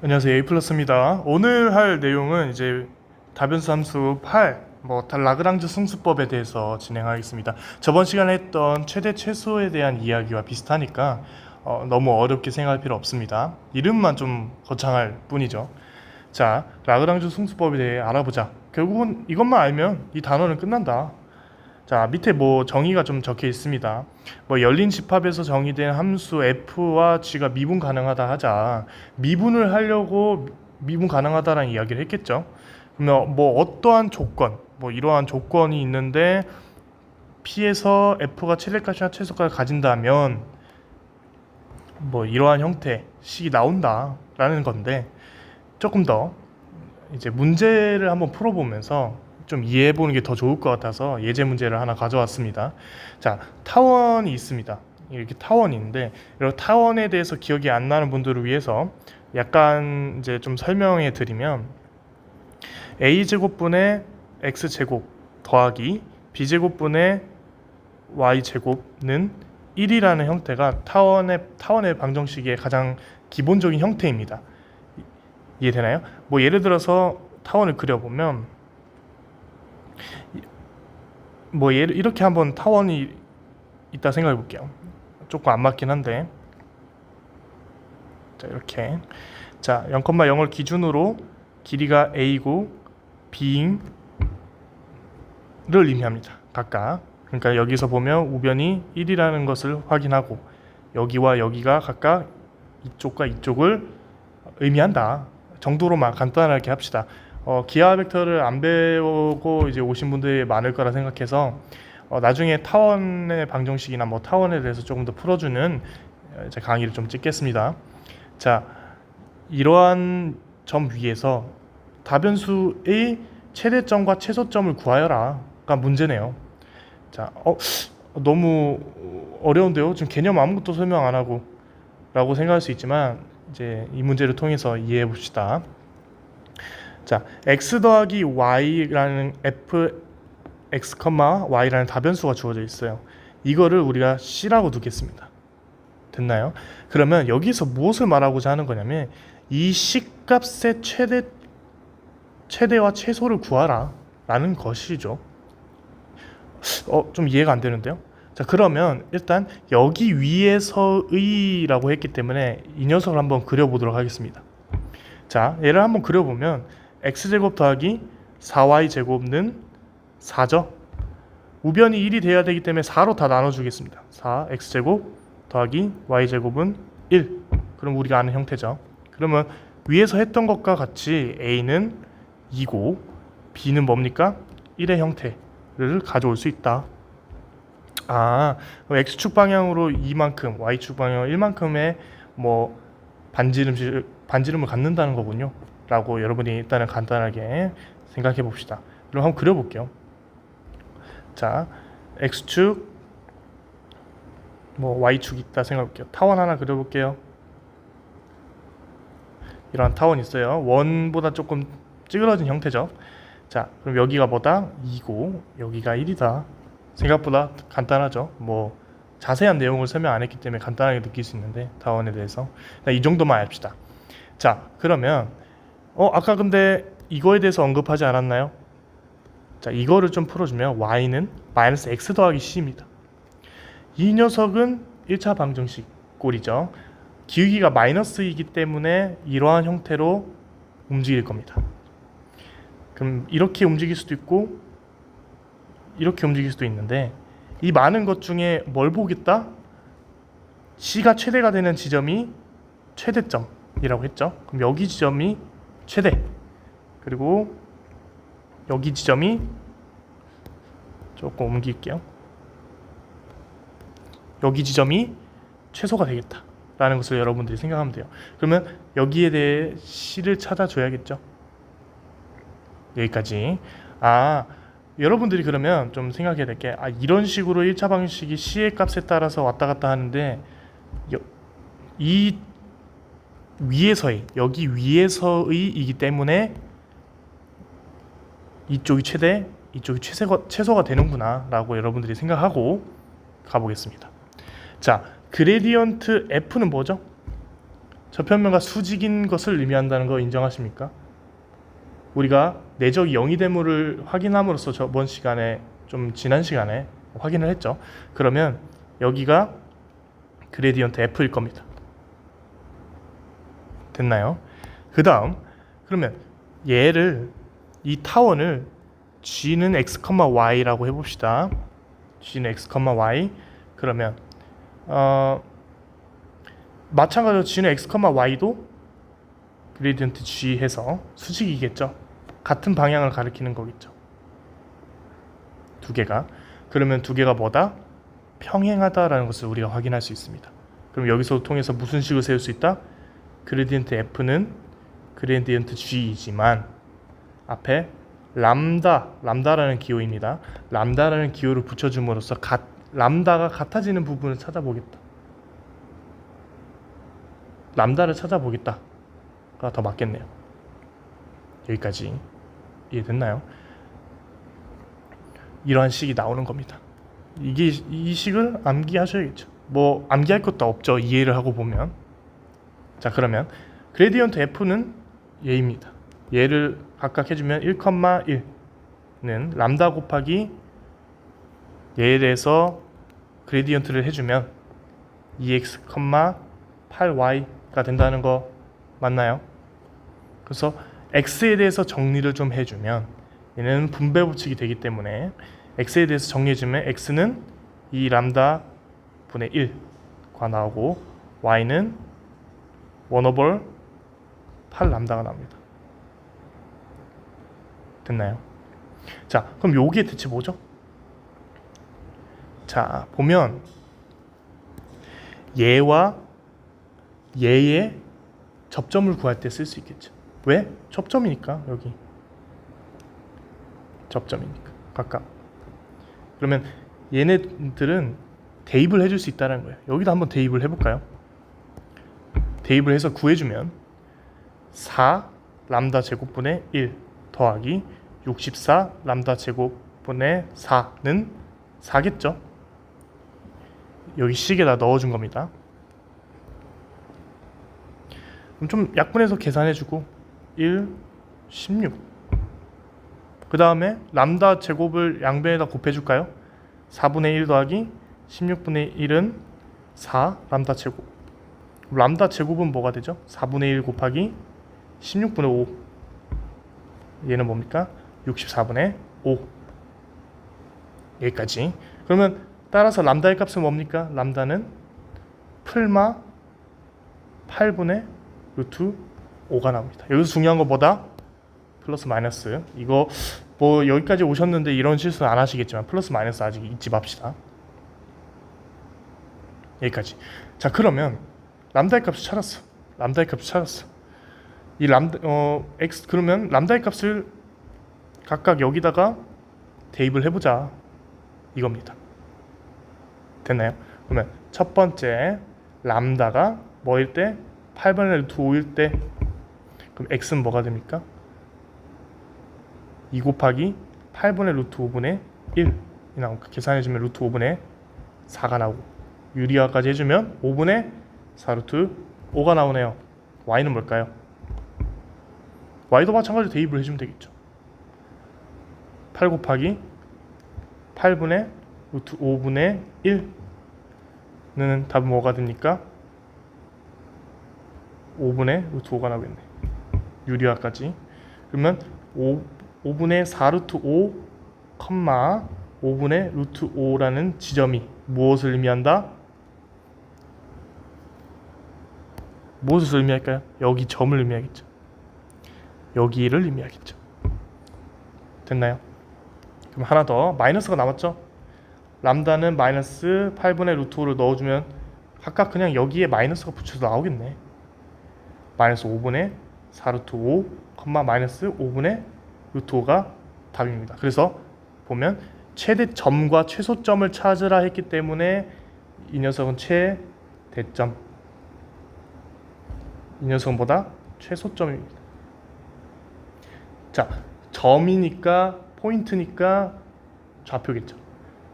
안녕하세요. 에이플러스입니다. 오늘 할 내용은 이제 다변수 함수 8, 라그랑즈 승수법에 대해서 진행하겠습니다. 저번 시간에 했던 최대 최소에 대한 이야기와 비슷하니까 너무 어렵게 생각할 필요 없습니다. 이름만 좀 거창할 뿐이죠. 자, 라그랑즈 승수법에 대해 알아보자. 결국은 이것만 알면 이 단어는 끝난다. 자, 밑에 정의가 좀 적혀 있습니다. 열린 집합에서 정의된 함수 f와 g가 미분 가능하다 하자. 미분을 하려고 미분 가능하다라는 이야기를 했겠죠. 그러면 어떠한 조건, 이러한 조건이 있는데 p에서 f가 최대값이나 최소값을 가진다면 이러한 형태 식이 나온다라는 건데, 조금 더 이제 문제를 한번 풀어보면서 좀 이해해 보는 게 더 좋을 것 같아서 예제 문제를 하나 가져왔습니다. 자, 타원이 있습니다. 이렇게 타원이 있는데, 이런 타원에 대해서 기억이 안 나는 분들을 위해서 약간 이제 좀 설명해 드리면, a제곱분의 x제곱 더하기 b제곱분의 y제곱는 1이라는 형태가 타원의 방정식의 가장 기본적인 형태입니다. 이해되나요? 예를 들어서 타원을 그려보면, 이렇게 한번 타원이 있다 생각해 볼게요. 조금 안 맞긴 한데, 자, 이렇게. 자, 0,0을 기준으로 길이가 a고 b를 의미합니다. 각각. 그러니까 여기서 보면 우변이 1이라는 것을 확인하고, 여기와 여기가 각각 이쪽과 이쪽을 의미한다 정도로만 간단하게 합시다. 기하 벡터를 안 배우고 이제 오신 분들이 많을 거라 생각해서 나중에 타원의 방정식이나 타원에 대해서 조금 더 풀어주는 이제 강의를 좀 찍겠습니다. 자, 이러한 점 위에서 다변수의 최대점과 최소점을 구하여라가 문제네요. 자, 너무 어려운데요? 지금 개념 아무것도 설명 안 하고 라고 생각할 수 있지만, 이제 이 문제를 통해서 이해해 봅시다. 자, x 더하기 y라는 x, y라는 다변수가 주어져 있어요. 이거를 우리가 c라고 두겠습니다. 됐나요? 그러면 여기서 무엇을 말하고자 하는 거냐면, 이 식값의 최대와 최소를 구하라 라는 것이죠. 좀 이해가 안 되는데요? 자, 그러면 일단 여기 위에서의 라고 했기 때문에 이 녀석을 한번 그려보도록 하겠습니다. 자, 얘를 한번 그려보면 x제곱 더하기 4y제곱은 4죠. 우변이 1이 돼야 되기 때문에 4로 다 나눠주겠습니다. 4 x제곱 더하기 y제곱은 1. 그럼 우리가 아는 형태죠. 그러면 위에서 했던 것과 같이 a는 2고 b는 뭡니까? 1의 형태를 가져올 수 있다. 그럼 x축 방향으로 2만큼, y축 방향 1만큼의 반지름을 갖는다는 거군요. 라고 여러분이 일단은 간단하게 생각해 봅시다. 그럼 한번 그려볼게요. 자, x축, y축 있다 생각해볼게요. 타원 하나 그려볼게요. 이런 타원 있어요. 원보다 조금 찌그러진 형태죠. 자, 그럼 여기가 2고 여기가 1이다. 생각보다 간단하죠. 자세한 내용을 설명 안 했기 때문에 간단하게 느낄 수 있는데, 타원에 대해서 이 정도만 합시다. 자, 그러면 아까 근데 이거에 대해서 언급하지 않았나요? 자, 이거를 좀 풀어주면 y는 마이너스 x 더하기 c입니다. 이 녀석은 1차 방정식 꼴이죠. 기울기가 마이너스이기 때문에 이러한 형태로 움직일 겁니다. 그럼 이렇게 움직일 수도 있고 이렇게 움직일 수도 있는데, 이 많은 것 중에 뭘 보겠다? c가 최대가 되는 지점이 최대점이라고 했죠. 그럼 여기 지점이 최대, 그리고 여기 지점이, 조금 옮길게요, 여기 지점이 최소가 되겠다 라는 것을 여러분들이 생각하면 돼요. 그러면 여기에 대해 c를 찾아줘야겠죠. 여기까지. 여러분들이 그러면 좀 생각해야 될 게, 이런 식으로 1차 방식이 c의 값에 따라서 왔다 갔다 하는데, 이 위에서의, 여기 위에서의이기 때문에 이쪽이 최대, 이쪽이 최소가 되는구나 라고 여러분들이 생각하고 가보겠습니다. 자, 그레디언트 f는 뭐죠? 저편면과 수직인 것을 의미한다는 거 인정하십니까? 우리가 내적 0이 됨을 확인함으로써 저번 시간에 좀 지난 시간에 확인을 했죠. 그러면 여기가 그레디언트 F일 겁니다. 됐나요? 그 다음 그러면 얘를 이 타원을 G는 x, y라고 해봅시다. G는 x, y. 그러면 마찬가지로 G는 x, y도 그레디언트 G 해서 수직이겠죠. 같은 방향을 가리키는 거겠죠. 두 개가. 그러면 두 개가 뭐다? 평행하다라는 것을 우리가 확인할 수 있습니다. 그럼 여기서 통해서 무슨 식을 세울 수 있다? 그레디언트 F는 그레디언트 G이지만 앞에 람다라는 기호입니다. 람다라는 기호를 붙여줌으로써 람다가 같아지는 부분을 찾아보겠다. 람다를 찾아보겠다가 더 맞겠네요. 여기까지 이해됐나요? 이러한 식이 나오는 겁니다. 이 식을 암기하셔야겠죠. 뭐 암기할 것도 없죠. 이해를 하고 보면. 자, 그러면 그레디언트 F는 얘입니다. 얘를 각각 해주면 1,1는 람다 곱하기 얘에 대해서 그레디언트를 해주면 2x, 8y가 된다는 거 맞나요? 그래서 x에 대해서 정리를 좀 해주면 얘는 분배 법칙이 되기 때문에 x에 대해서 정리해주면 x는 2 람다 분의 1과 나오고 y는 1/8 람다가 나옵니다. 됐나요? 자, 그럼 요게 대체 뭐죠? 자, 보면 얘와 얘의 접점을 구할 때 쓸 수 있겠죠. 왜? 접점이니까. 여기 접점이니까 각각. 그러면 얘네들은 대입을 해줄 수 있다는 거예요. 여기도 한번 대입을 해볼까요? 대입을 해서 구해주면 4 람다 제곱분의 1 더하기 64 람다 제곱분의 4는 4겠죠? 여기 식에다 넣어준 겁니다. 그럼 좀 약분해서 계산해주고 1, 16. 그 다음에 람다 제곱을 양변에다 곱해줄까요? 4분의 1 더하기 16분의 1은 4 람다 제곱. 람다 제곱은 뭐가 되죠? 4분의 1 곱하기 16분의 5. 얘는 뭡니까? 64분의 5. 여기까지. 그러면 따라서 람다의 값은 뭡니까? 람다는 풀마 8분의 루트 5가 나옵니다. 여기서 중요한 거 뭐다? 플러스 마이너스. 이거 뭐 여기까지 오셨는데 이런 실수는 안 하시겠지만 플러스 마이너스 아직 잊지 맙시다. 여기까지. 자, 그러면 람다의 값을 찾았어. 람다의 값을 찾았어. 이 람다 x 그러면 람다의 값을 각각 여기다가 대입을 해보자. 이겁니다. 됐나요? 그러면 첫 번째 람다가 뭐일 때? 8분의 루트 5일 때 그럼 x는 뭐가 됩니까? 2 곱하기 8분의 루트 5분의 1이 나오고 계산해주면 루트 5분의 4가 나오고 유리화까지 해주면 5분의 4 루트 5가 나오네요. y는 뭘까요? y도 마찬가지로 대입을 해주면 되겠죠. 8 곱하기 8분의 루트 5분의 1는 답은 뭐가 됩니까? 5분의 루트 5가 나오겠네. 유리화까지. 그러면 5분의 4 루트 5, 5분의 루트 5라는 지점이 무엇을 의미한다? 무엇을 의미할까요? 여기 점을 의미하겠죠. 여기를 의미하겠죠. 됐나요? 그럼 하나 더 마이너스가 남았죠? 람다는 마이너스 8분의 루트 5를 넣어주면 각각 그냥 여기에 마이너스가 붙여서 나오겠네. 마이너스 5분의 4 루트 5, 마이너스 5분의 루트 5가 답입니다. 그래서 보면 최대점과 최소점을 찾으라 했기 때문에 이 녀석은 최대점, 이 녀석은 보다 최소점입니다. 자, 점이니까 포인트니까 좌표겠죠.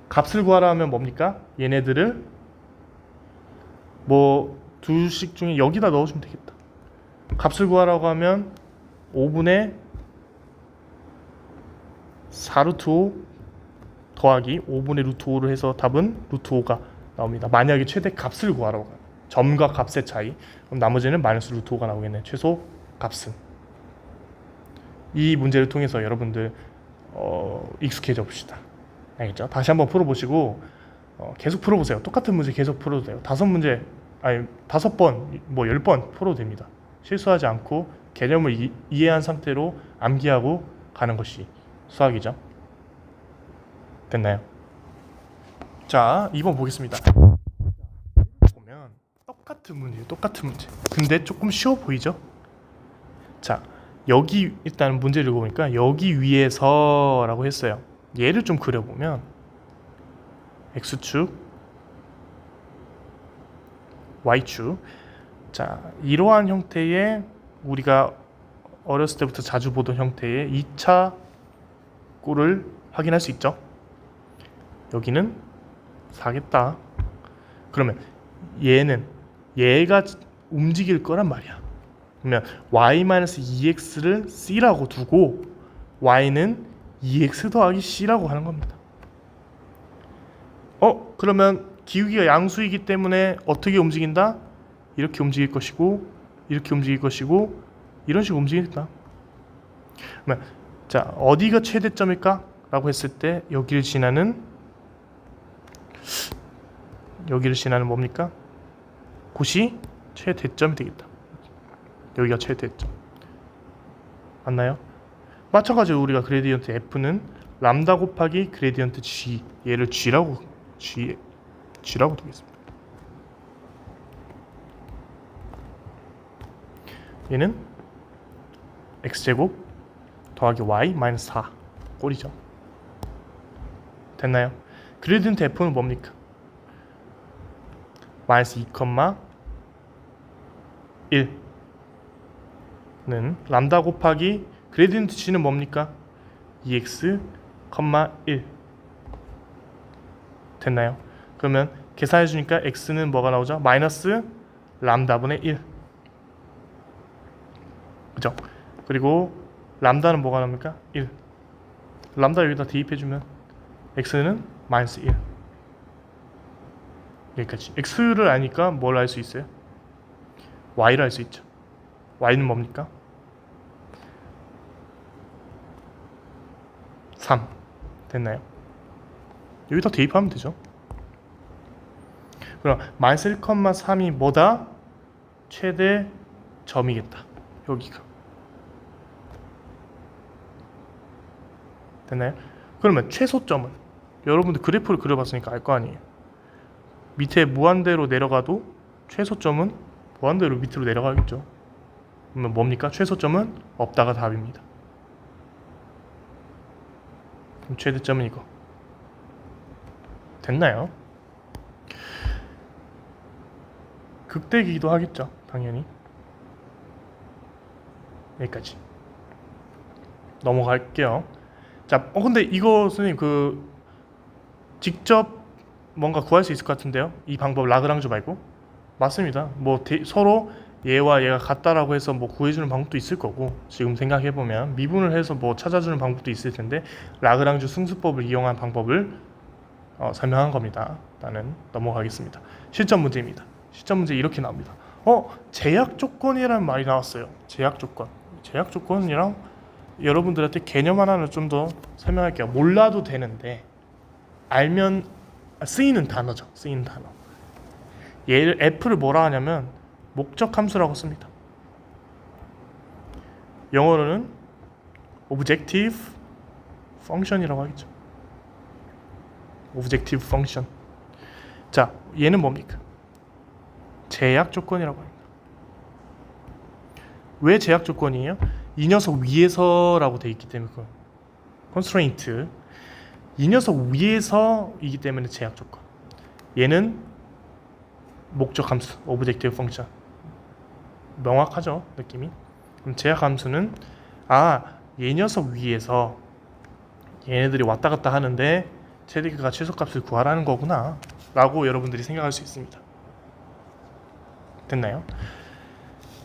값을 구하라 하면 뭡니까? 얘네들을 뭐 두식 중에 여기다 넣어주면 되겠다. 값을 구하라고 하면 5분의 4루트 5 더하기 5분의 루트 5를 해서 답은 루트 5가 나옵니다. 만약에 최대 값을 구하라고 하면 점과 값의 차이, 그럼 나머지는 마이너스 루트 5가 나오겠네. 최소 값은. 이 문제를 통해서 여러분들 익숙해져 봅시다. 알겠죠? 다시 한번 풀어보시고 계속 풀어보세요. 똑같은 문제 계속 풀어도 돼요. 5문제 아니 5번 뭐 10번 풀어도 됩니다. 실수하지 않고 개념을 이해한 상태로 암기하고 가는 것이 수학이죠. 됐나요? 자, 2번 보겠습니다. 보면 똑같은 문제. 근데 조금 쉬워 보이죠? 자, 여기 일단 문제를 읽어보니까 여기 위에서라고 했어요. 얘를 좀 그려보면 x축, y축. 자, 이러한 형태의 우리가 어렸을 때부터 자주 보던 형태의 2차 꼴을 확인할 수 있죠. 여기는 4겠다. 그러면 얘가 움직일 거란 말이야. 그러면 y-2x를 c라고 두고 y는 2x 더하기 c라고 하는 겁니다. 그러면 기울기가 양수이기 때문에 어떻게 움직인다? 이렇게 움직일 것이고 이렇게 움직일 것이고 이런 식으로 움직인다. 그러면 자, 어디가 최대점일까? 라고 했을 때 여기를 지나는 뭡니까? 곳이 최대점이 되겠다. 여기가 최대점. 맞나요? 마찬가지로 우리가 그레디언트 F는 람다 곱하기 그레디언트 G, 얘를 G라고 두겠습니다. 얘는 X제곱 더하기 Y 마이너스 4 꼴이죠. 됐나요? 그레디언트 F는 뭡니까? 마이너스 2, 1는 람다 곱하기 그레디언트 G는 뭡니까? 2x, 1 됐나요? 그러면 계산해 주니까 x는 뭐가 나오죠? 마이너스 람다분의 1 그죠? 그리고 람다는 뭐가 나옵니까? 1 람다 여기다 대입해 주면 x는 마이너스 1 여기까지. x를 아니까 뭘 알 수 있어요? y를 알 수 있죠. y는 뭡니까? 3 됐나요? 여기다 대입하면 되죠. 그럼 마이너스 1,3이 뭐다? 최대 점이겠다. 여기가 됐나요? 그러면 최소점은 여러분들 그래프를 그려봤으니까 알 거 아니에요. 밑에 무한대로 내려가도 최소점은 무한대로 밑으로 내려가겠죠. 그러면 뭡니까? 최소점은 없다가 답입니다. 그럼 최대점은 이거. 됐나요? 극대이기도 하겠죠. 당연히. 여기까지. 넘어갈게요. 자, 근데 이거 선생님 직접 뭔가 구할 수 있을 것 같은데요? 이 방법 라그랑주 말고? 맞습니다. 서로 얘와 얘가 같다라고 해서 구해주는 방법도 있을 거고, 지금 생각해보면 미분을 해서 찾아주는 방법도 있을 텐데 라그랑주 승수법을 이용한 방법을 설명한 겁니다. 일단은 넘어가겠습니다. 실전 문제입니다. 실전 문제 이렇게 나옵니다. 제약 조건이라는 말이 나왔어요. 제약 조건이랑 여러분들한테 개념 하나를 좀 더 설명할게요. 몰라도 되는데 알면 쓰이는 단어죠. 쓰이는 단어. 얘를 F를 뭐라 하냐면 목적 함수라고 씁니다. 영어로는 objective function이라고 하겠죠. objective function. 자, 얘는 뭡니까? 제약 조건이라고 합니다. 왜 제약 조건이에요? 이 녀석 위에서라고 돼 있기 때문에 constraint. 이 녀석 위에서이기 때문에 제약 조건. 얘는 목적 함수, objective function. 명확하죠, 느낌이? 그럼 제약 함수는 얘 녀석 위에서 얘네들이 왔다 갔다 하는데 최대값과 최소값을 구하라는 거구나 라고 여러분들이 생각할 수 있습니다. 됐나요?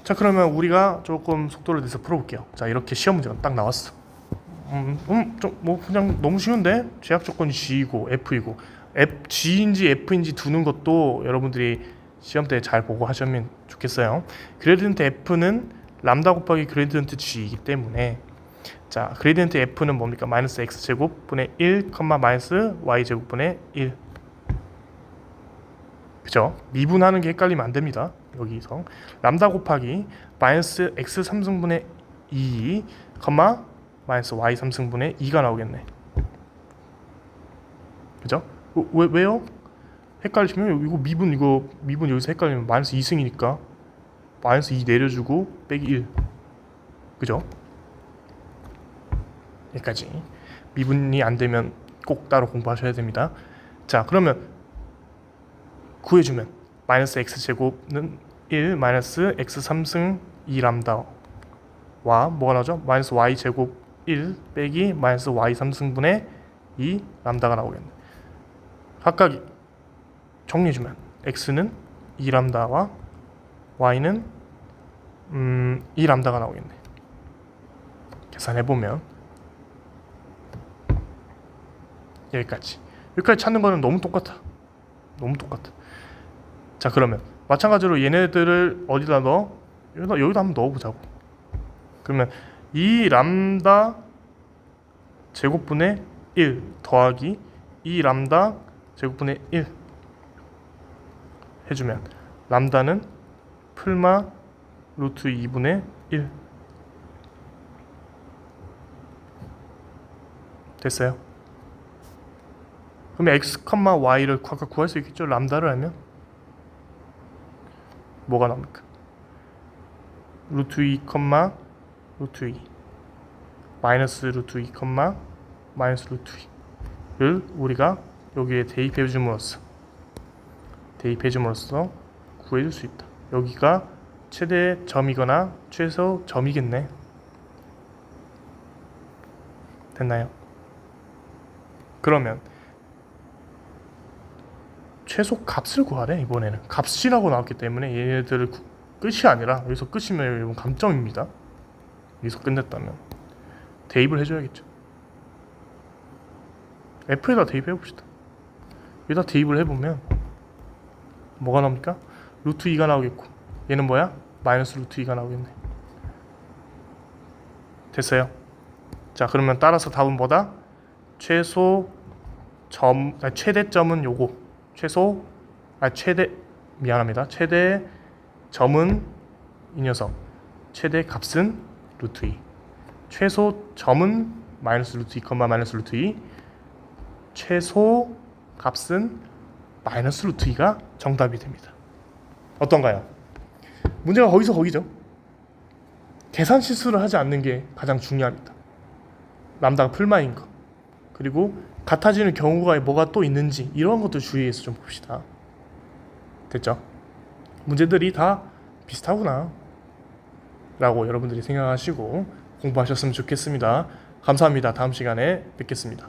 자, 그러면 우리가 조금 속도를 내서 풀어볼게요. 자, 이렇게 시험 문제가 딱 나왔어. 좀 뭐 그냥 너무 쉬운데? 제약 조건이 G이고 F이고 G인지 F인지 두는 것도 여러분들이 시험 때 잘 보고 하시면 좋겠어요. 그레디언트 F는 람다 곱하기 그레디언트 G이기 때문에 자, 그레디언트 F는 뭡니까? 마이너스 X제곱 분의 1, 마이너스 Y제곱 분의 1. 그죠? 미분하는 게 헷갈리면 안 됩니다. 여기서 람다 곱하기 마이너스 X 3승분의 2, 마이너스 Y 3승분의 2가 나오겠네. 그죠? 왜요? 헷갈리시면 이거 미분 여기서 헷갈리면 마이너스 2승이니까 마이너스 2 내려주고 빼기 1. 그죠? 여기까지. 미분이 안 되면 꼭 따로 공부하셔야 됩니다. 자, 그러면 구해주면 마이너스 x제곱은 1 마이너스 x 3승 2람다와 뭐가 나오죠? 마이너스 y제곱 1 빼기 마이너스 y 3승분의 2 람다가 나오겠네. 각각 정리해주면 x는 2람다와 y는 2람다가 나오겠네. 계산해보면 여기까지 찾는 거는 너무 똑같아. 자, 그러면 마찬가지로 얘네들을 어디다 넣어? 여기다 한번 넣어보자고. 그러면 이 람다 제곱분의 1 더하기 이 람다 제곱분의 1 해주면 람다는 풀마 루트 2분의 1 됐어요. 그러면 x, y를 각각 구할 수 있겠죠? 람다를 알면 뭐가 나옵니까? 루트 2, 루트 2 마이너스 루트 2, 마이너스 루트 2를 우리가 여기에 대입해줌으로써 구해줄 수 있다. 여기가 최대 점이거나 최소 점이겠네. 됐나요? 그러면 최소 값을 구하래. 이번에는 값이라고 나왔기 때문에 얘네들을 끝이 아니라 여기서 끝이면 여러분 감점입니다. 여기서 끝냈다면 대입을 해줘야겠죠. F에다 대입해봅시다. 여기다 대입을 해보면 뭐가 나옵니까? 루트 2가 나오겠고 얘는 뭐야? 마이너스 루트 2가 나오겠네. 됐어요. 자, 그러면 따라서 답은 뭐다? 최대점은 요거. 최대 점은 이 녀석. 최대 값은 루트 2. 최소 점은 마이너스 루트 2, 마이너스 루트 2. 최소 값은 마이너스 루트 2가 정답이 됩니다. 어떤가요? 문제가 거기죠. 계산 실수를 하지 않는 게 가장 중요합니다. 람다가 풀마인 거. 그리고 같아지는 경우가 뭐가 또 있는지 이런 것도 주의해서 좀 봅시다. 됐죠? 문제들이 다 비슷하구나 라고 여러분들이 생각하시고 공부하셨으면 좋겠습니다. 감사합니다. 다음 시간에 뵙겠습니다.